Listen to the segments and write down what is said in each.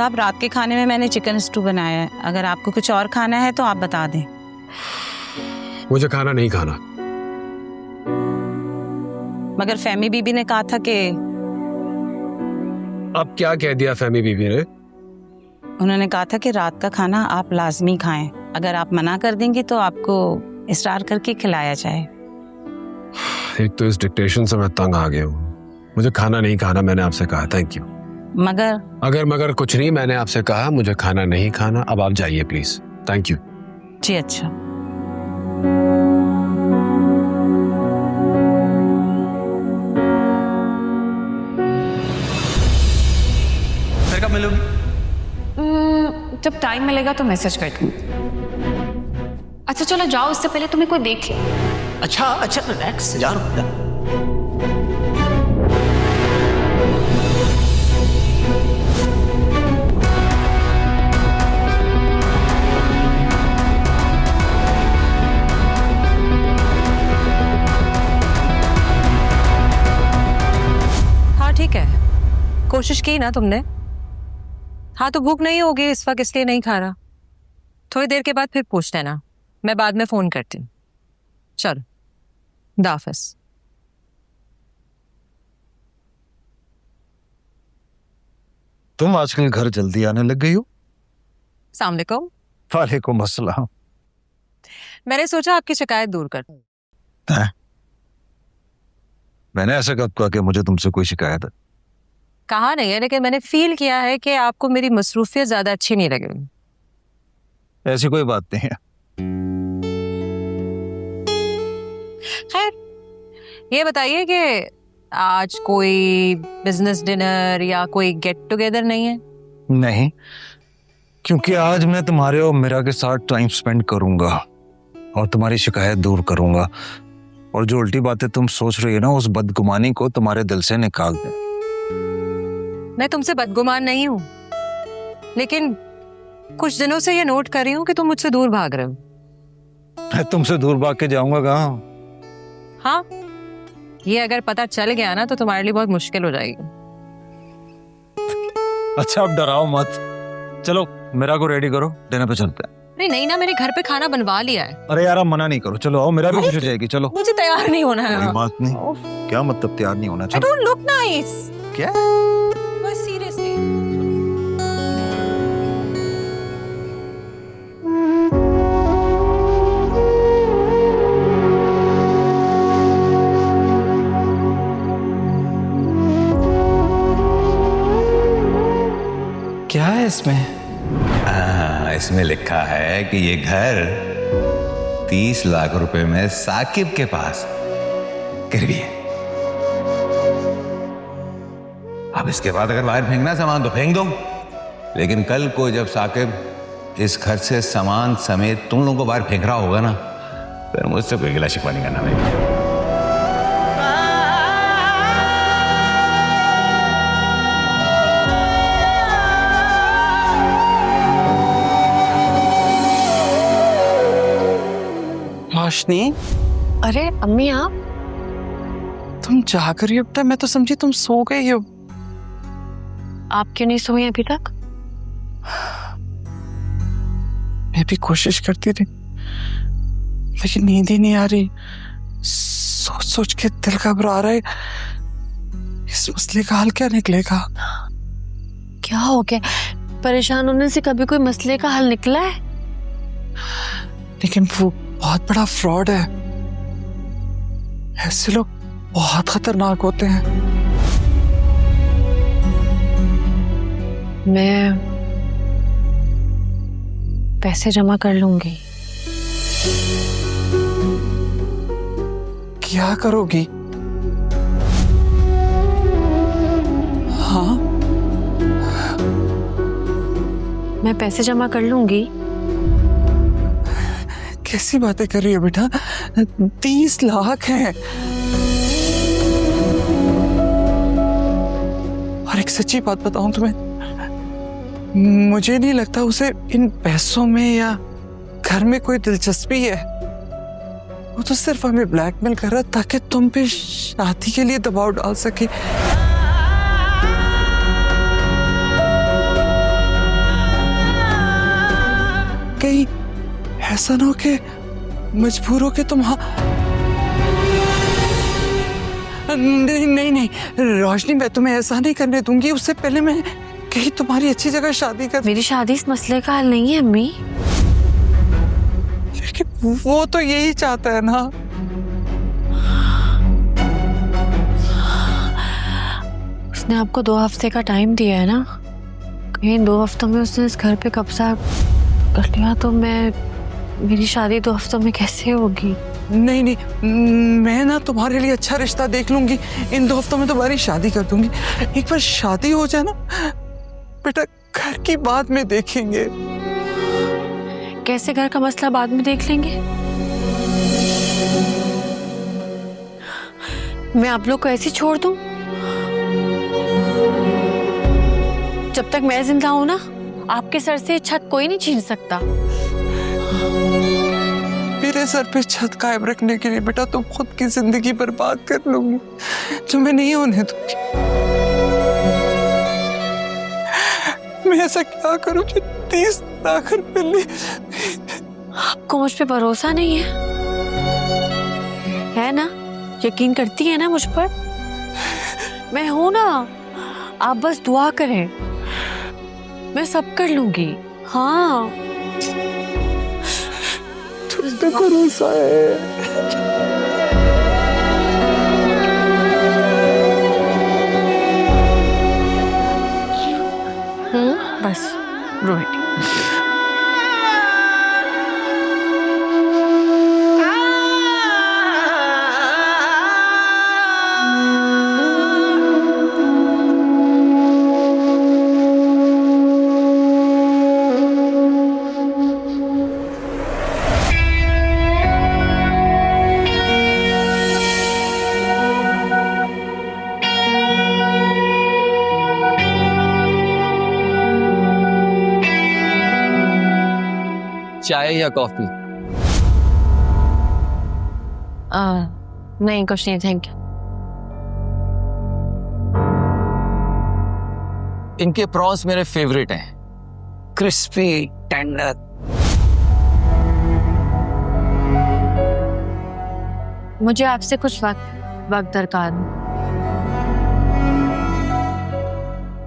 साहब, रात के खाने में मैंने चिकन स्टू बनाया है, अगर आपको कुछ और खाना है तो आप बता दें। मुझे खाना नहीं खाना। मगर फहमी बीबी ने कहा था कि। अब क्या कह दिया फहमी बीबी ने? उन्होंने कहा था कि रात का खाना आप लाजमी खाएं, अगर आप मना कर देंगे तो आपको इसरार करके खिलाया जाए। एक तो इस डिक्टेशन से मैं तंग आ गया हूँ। मुझे खाना नहीं खाना, मैंने आपसे कहा। Thank you. मगर कुछ नहीं, मैंने आपसे कहा मुझे खाना नहीं खाना। अब आप जाइए प्लीज। Thank you. जी अच्छा। फिर कब मिलोगी? जब टाइम मिलेगा तो मैसेज कर दूँ। अच्छा चलो जाओ, इससे पहले तुम्हें कोई देख ले। अच्छा रिलैक्स, जा रहा हूँ। हाँ ठीक है, कोशिश की ना तुमने। हाँ तो भूख नहीं होगी इस वक्त, इसलिए नहीं खा रहा। थोड़ी देर के बाद फिर पूछ लेना, मैं बाद में फोन करती हूँ। चलो दाफिस। तुम आजकल घर जल्दी आने लग गई हो। अस्सलाम वालेकुम। वालेकुम अस्सलाम। मैंने सोचा आपकी शिकायत दूर कर। मैंने ऐसा कब कहा कि मुझे तुमसे कोई शिकायत है? कहा नहीं है, लेकिन मैंने फील किया है कि आपको मेरी मसरूफियत ज्यादा अच्छी नहीं लगी। ऐसी कोई बात नहीं है। खैर ये बताइए कि आज कोई बिजनेस डिनर या कोई गेट टुगेदर नहीं है? नहीं, क्योंकि आज मैं तुम्हारे और मीरा के साथ टाइम स्पेंड करूंगा और तुम्हारी शिकायत दूर करूंगा, और जो उल्टी बातें तुम सोच रही हो ना, उस बदगुमानी को तुम्हारे दिल से निकाल दे। मैं तुमसे बदगुमान नहीं हूं, लेकिन कुछ दिनों से ये नोट कर रही हूं कि तुम मुझसे दूर भाग रहे हो। मैं तुमसे दूर भाग के जाऊंगा कहाँ? हाँ, ये अगर पता चल गया ना तो तुम्हारे लिए बहुत मुश्किल हो जाएगी। अच्छा अब डराओ मत। चलो मेरा को रेडी करो, डिनर पे चलते हैं। नहीं ना, मैंने घर पे खाना बनवा लिया है। अरे यार आप मना नहीं करो, चलो आओ, मेरा भी खुश हो जाएगी। चलो। मुझे तैयार नहीं होना है। कोई बात नहीं। क्या मतलब तैयार नहीं होना? I don't look nice. क्या? बस सीरियसली। क्या है इसमें? इसमें लिखा है कि ये घर 30 लाख रुपए में साकिब के पास गिरवी है। अब इसके बाद अगर बाहर फेंकना सामान तो फेंक दो, लेकिन कल को जब साकिब इस घर से सामान समेत तुम लोगों को बाहर फेंक रहा होगा ना, फिर मुझसे कोई गिला शिकवा नहीं करना भाई। रोशनी, अरे अम्मी आप? तुम जाग रही हो अब तक? मैं तो समझी तुम सो गई हो। आप क्यों नहीं सोए अभी तक? मैं भी कोशिश करती थी लेकिन नींद ही नहीं आ रही। सोच सोच के दिल घबरा रहा है, इस मसले का हल क्या निकलेगा? क्या हो गया? परेशान होने से कभी कोई मसले का हल निकला है? लेकिन वो बहुत बड़ा फ्रॉड है। ऐसे लोग बहुत खतरनाक होते हैं। मैं पैसे जमा कर लूंगी। क्या करोगी? हाँ, मैं पैसे जमा कर लूंगी। कैसी बातें कर रही हो बेटा? 30 लाख हैं। और एक सच्ची बात बताऊं तुम्हें, मुझे नहीं लगता उसे इन पैसों में या घर में कोई दिलचस्पी है। वो तो सिर्फ हमें ब्लैकमेल कर रहा ताकि तुम पे शादी के लिए दबाव डाल सके। कहीं ऐसा ना हो कि मजबूर हो के तुम नहीं नहीं नहीं रोशनी, मैं तुम्हें ऐसा नहीं करने दूंगी। उससे पहले मैं कहीं तुम्हारी अच्छी जगह शादी कर। मेरी शादी इस मसले का हल नहीं है अम्मी। लेकिन वो तो यही चाहता है ना। उसने आपको 2 हफ्ते का टाइम दिया है ना, कहीं 2 हफ्तों में उसने इस घर पे कब्जा कर लिया तो मेरी शादी 2 हफ्तों में कैसे होगी? नहीं नहीं, मैं ना तुम्हारे लिए अच्छा रिश्ता देख लूंगी। इन 2 हफ्तों में तुम्हारी शादी कर दूंगी। एक बार शादी हो जाए ना बेटा, घर की बात में देखेंगे। कैसे घर का मसला बाद में देख लेंगे? मैं आप लोग को ऐसे छोड़ दूं? जब तक मैं जिंदा हूं ना, आपके सर से छत कोई नहीं छीन सकता। मेरे सर पे छत कायम रखने के लिए बेटा तुम खुद की जिंदगी बर्बाद कर लोगी, जो मैं नहीं होने दूंगी। मैं ऐसा क्या करूं जो 30 लाख रुपए ले? आपको मुझ पे भरोसा नहीं है ना? यकीन करती है ना मुझ पर? मैं हूं ना, आप बस दुआ करें, मैं सब कर लूंगी। हाँ, तुझ पे भरोसा है। बस रोहित, चाय या कॉफी? नहीं कुछ नहीं, थैंक यू। इनके प्रॉन्स मेरे फेवरेट हैं, क्रिस्पी टेंडर। मुझे आपसे कुछ वक्त दरकार है।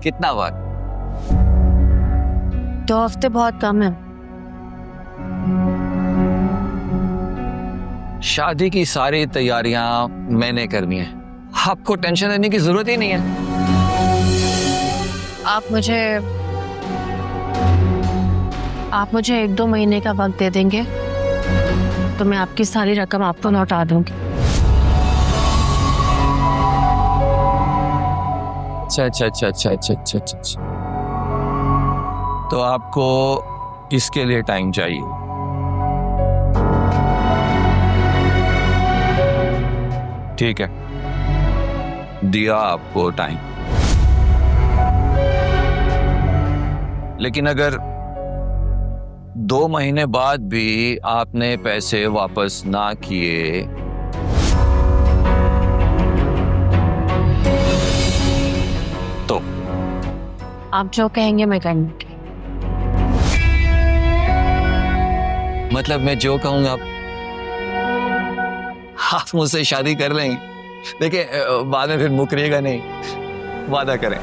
कितना वक्त? 2 हफ्ते बहुत कम है। शादी की सारी तैयारियां मैंने करनी है, आपको टेंशन लेने की जरूरत ही नहीं है। आप मुझे 1-2 महीने का वक्त दे देंगे तो मैं आपकी सारी रकम आपको लौटा दूंगी। अच्छा। तो आपको इसके लिए टाइम चाहिए? ठीक है, दिया आपको टाइम। लेकिन अगर 2 महीने बाद भी आपने पैसे वापस ना किए तो? आप जो कहेंगे मैं करूंगी। मतलब मैं जो कहूंगा आप मुझसे शादी कर लेंगे? देखिए बाद में फिर मुकरिएगा नहीं, वादा करें।